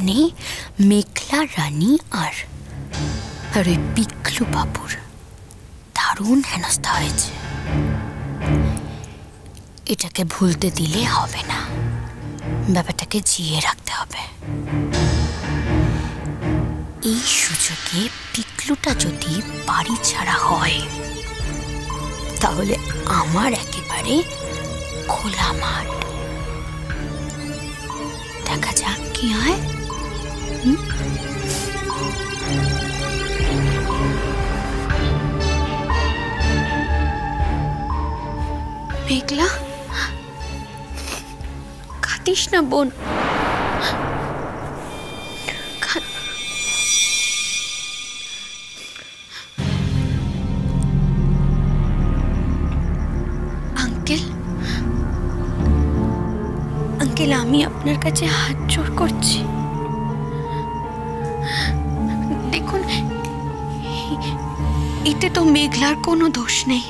মানে মেঘলা রানী আর ওই পিকলু বাবুর দারুণ হেনস্থা হয়েছে। এটাকে ভুলতে দিলে হবে না, ব্যাপারটাকে জিয়ে রাখতে হবে। এই সুযোগে পিকলুটা যদি বাড়ি ছাড়া হয় তাহলে আমার একেবারে খোলা মাঠ। দেখা যাক কি হয়। মেঘলা, কাঁদিস না বোন। আঙ্কেল, আমি আপনার কাছে হাত জোড় করছি। দেখুন, এতে তো মেঘলার কোনো দোষ নেই,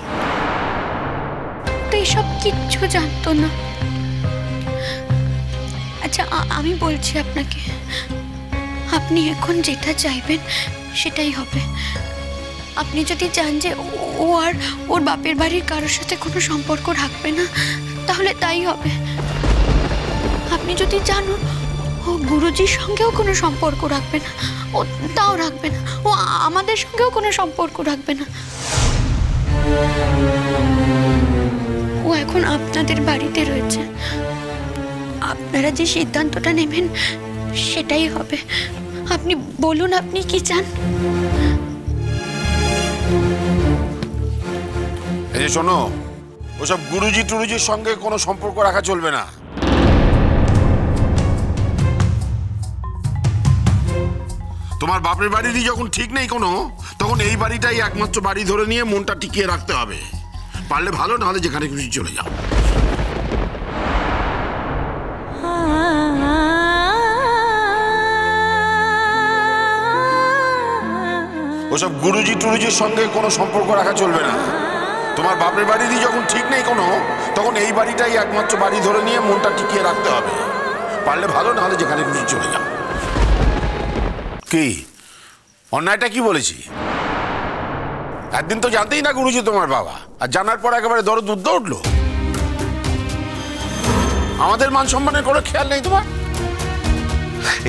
তো এসব কিচ্ছু জানতো না। আচ্ছা, আমি বলছি আপনাকে, আপনি এখন যেটা চাইবেন সেটাই হবে। আপনি যদি চান যে ও আর ওর বাপের বাড়ির কারোর সাথে কোনো সম্পর্ক রাখবে না, তাহলে তাই হবে। আপনি যদি চান ও গুরুজির সঙ্গেও কোনো সম্পর্ক রাখবে না, ও তাও রাখবে না। ও আমাদের সঙ্গেও কোনো সম্পর্ক রাখবে না। ও এখন আপনাদের বাড়িতে রয়েছে। আপনারা যে সিদ্ধান্তটা নেবেন সেটাই হবে। আপনি বলুন, আপনি কি চান? এই যে শোনো, ওসব গুরুজি টুরুজির সঙ্গে কোনো সম্পর্ক রাখা চলবে না। তোমার বাপের বাড়িরই যখন ঠিক নেই কোনো, তখন এই বাড়িটাই একমাত্র বাড়ি ধরে নিয়ে মনটা টিকিয়ে রাখতে হবে। পারলে ভালো, নাহলে যেখানে খুশি চলে যাও। ওসব গুরুজি টুরুজির সঙ্গে কোনো সম্পর্ক রাখা চলবে না। তোমার বাপের বাড়িরই যখন ঠিক নেই কোনো, তখন এই বাড়িটাই একমাত্র বাড়ি ধরে নিয়ে মনটা টিকিয়ে রাখতে হবে। পারলে ভালো, নাহলে যেখানে খুশি চলে যাও। কি অন্যায়টা কি বলেছি? একদিন তো জানতেই না গুরুজি তোমার বাবা, আর জানার পর একেবারে দরদ উঠে উঠলো। আমাদের মান সম্মানের কোনো খেয়াল নেই তোমার?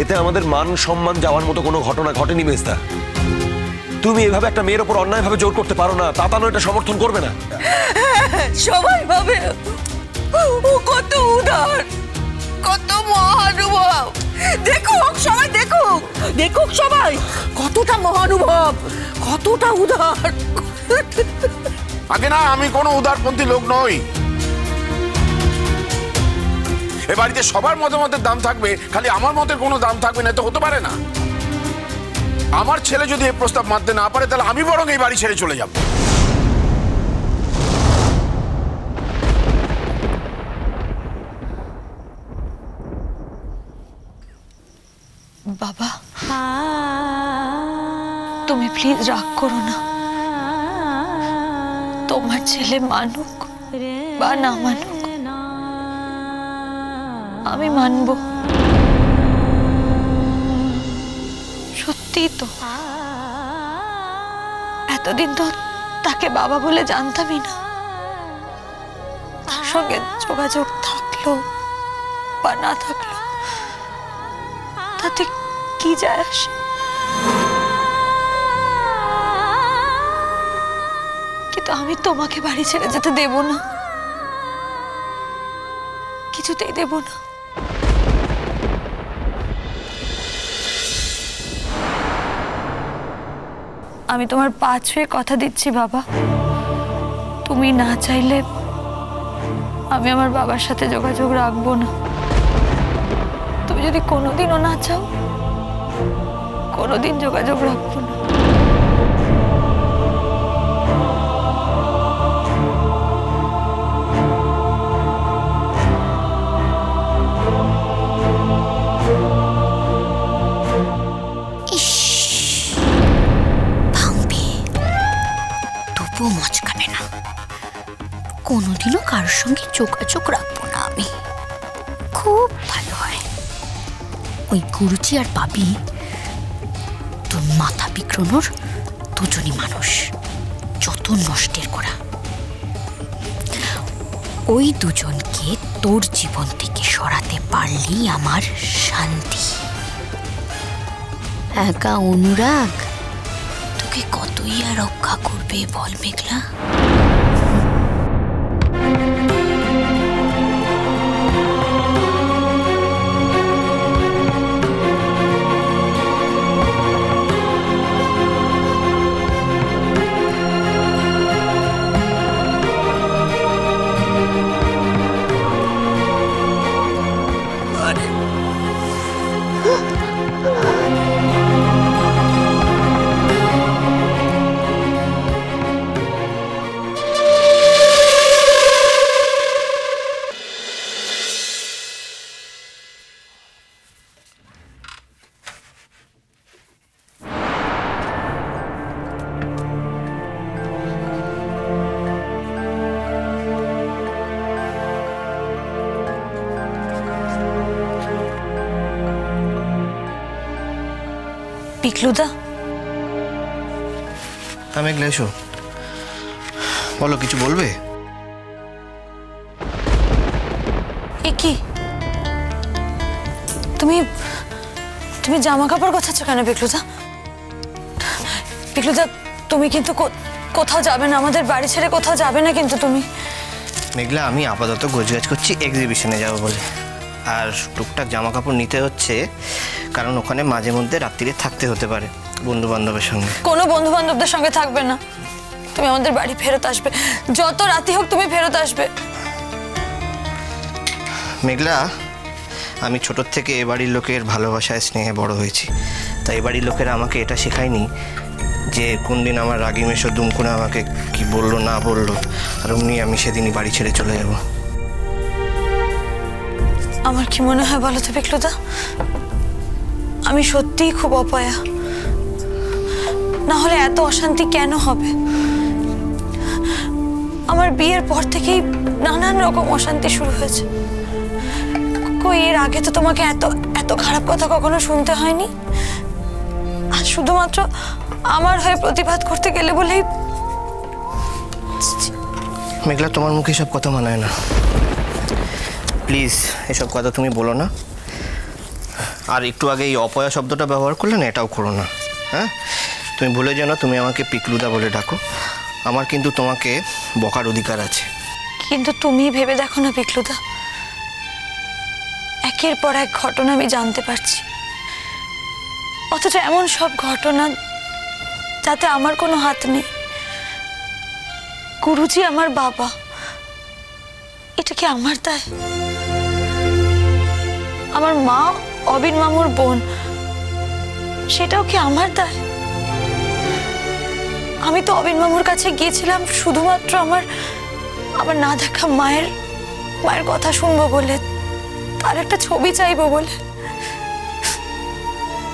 এতে আমাদের মান সম্মান যাওয়ার মতো কোনো ঘটনা ঘটেনি মেজদা। তুমি এভাবে একটা মেয়ের উপর অন্যায়ভাবে জোর করতে পারো না। তাতানো এটা সমর্থন করবে না। সবাই ভাবে ও কত উদার, কত মহানুভব। দেখুক সবাই, দেখুক দেখুক সবাই কতটা মহানুভব, কতটা উদার। আগে না, আমি কোনো উদারপন্থী লোক নই। এ বাড়িতে সবার মতামতের দাম থাকবে, খালি আমার মতের কোনো দাম থাকবে না, তো হতে পারে না। আমার ছেলে যদি এই প্রস্তাব মানতে না পারে, তাহলে আমি বরং এই বাড়ি ছেড়ে চলে যাব। বাবা, তুমি প্লিজ রাগ করো না। তোমার ছেলে মানুক বা না মানুক, আমি মানব। সত্যি তো, এতদিন তো তাকে বাবা বলে জানতামই না। তার সঙ্গে যোগাযোগ থাকলো বা না থাকলো তাতে কি যায় আসে? কিন্তু আমি তোমাকে বাড়ি ছেড়ে যেতে দেব না, কিছুতেই দেব না। আমি তোমার পা ছুঁয়ে কথা দিচ্ছি বাবা, তুমি না চাইলে আমি আমার বাবার সাথে যোগাযোগ রাখবো না। তুমি যদি কোনোদিনও না চাও, কোনোদিন যোগাযোগ রাখবো না। মচকাবে না, কোনোদিনও কারোর সঙ্গে যোগাযোগ রাখবো না আমি। খুব ভালো হয়, ওই গুরুজি আর পাপি তোর মাথা বিক্রমর দুজনই মানুষ, যত নষ্টের করা। ওই দুজনকে তোর জীবন থেকে সরাতে পারলেই আমার শান্তি। একা অনুরাগ তোকে কতই আর রক্ষা করবে বল মেঘলা? পিকলুদা, আমি এগুলো এসো, বলো কিছু বলবে? এ কি তুমি তুমি জামা কাপড় গোছাচ্ছ কেন পিকলুদা? পিকলুদা, তুমি কিন্তু কোথাও যাবে না, আমাদের বাড়ি ছেড়ে কোথাও যাবে না কিন্তু তুমি। মেঘলা, আমি আপাতত গোছগাছ করছি এক্সিবিশনে যাবো বলে, আর টুকটাক জামা কাপড় নিতে হচ্ছে কারণ ওখানে মাঝে মধ্যে রাত্রিরে থাকতে হতে পারে বন্ধু বান্ধবের সঙ্গে। কোনো বন্ধু বান্ধবদের সঙ্গে থাকবে না, তুমি আমাদের বাড়ি ফেরত আসবে, যত রাতি হোক তুমি ফেরত আসবে। মেঘলা, আমি ছোটোর থেকে এ বাড়ির লোকের ভালোবাসায় স্নেহে বড় হয়েছি, তাই এ বাড়ির লোকেরা আমাকে এটা শেখায়নি যে কোন দিন আমার রাগি মেশো দুম করে আমাকে কি বললো না বললো, আর অমনি আমি সেদিনই বাড়ি ছেড়ে চলে যাব। আমার কি মনে হয় বলো তো পিকলুদা, আমি সত্যিই খুব অপয়া, না হলে এত অশান্তি কেন হবে? আমার বিয়ের পর থেকেই নানান রকম অশান্তি শুরু হয়েছে। কই এর আগে তো তোমাকে এত এত খারাপ কথা কখনো শুনতে হয়নি, আর শুধুমাত্র আমার হয়ে প্রতিবাদ করতে গেলে বলেই। মেঘলা, তোমার মুখে সব কথা মানায় না, প্লিজ এসব কথা তুমি বলো না। আর একটু আগে এই অপয়া শব্দটা ব্যবহার করলে না, এটাও করো না। হ্যাঁ, তুমি ভুলে যেও না তুমি আমাকে পিকলুদা বলে ডাকো, আমার কিন্তু তোমাকে বকার অধিকার আছে। কিন্তু তুমি ভেবে দেখো না পিকলুদা, একের পর এক ঘটনা আমি জানতে পারছি, অথচ এমন সব ঘটনা যাতে আমার কোনো হাত নেই। গুরুজি আমার বাবা, এটা কি আমার দায়? আমার মা অবিন মামুর বোন, সেটাও কি আমার দায়? আমি তো অবিন মামুর কাছে গিয়েছিলাম শুধুমাত্র আমার না দেখা মায়ের কথা শুনবো বলে, তার একটা ছবি চাইবো বলে।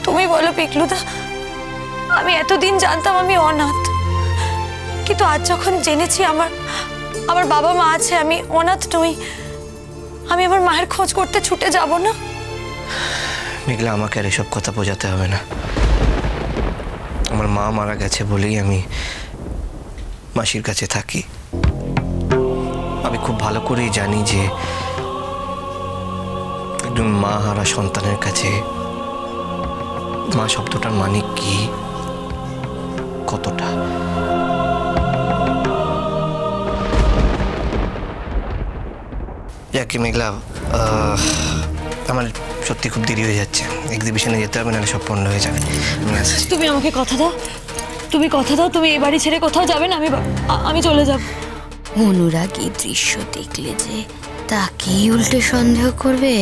তুমি বলো পিকলুদা, আমি এতদিন জানতাম আমি অনাথ, কিন্তু আজ যখন জেনেছি আমার বাবা মা আছে, আমি অনাথ নই, আমি আমার মায়ের খোঁজ করতে ছুটে যাব না? মেঘলা, আমাকে আর এসব কথা বোঝাতে হবে না। আমার মা মারা গেছে বলেই আমি মাসির কাছে থাকি। আমি খুব ভালো করেই জানি যে একজন মা হারা সন্তানের কাছে মা শব্দটার মানে কি, কতটা। যাকে মেঘলা, আমার সত্যি খুব দেরি হয়ে যাচ্ছে, এক্সিবিশনে যেতে হবে, নাহলে সব পণ্য হয়ে যাবে। তুমি আমাকে কথা দাও, তুমি কথা দাও, তুমি এই বাড়ি ছেড়ে কোথাও যাবে না, আমি চলে যাব। অনুরাগ এই দৃশ্য দেখলে যে তাকেই উল্টে সন্দেহ করবে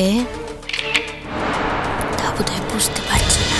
তা বোধহয় বুঝতে পারছি না।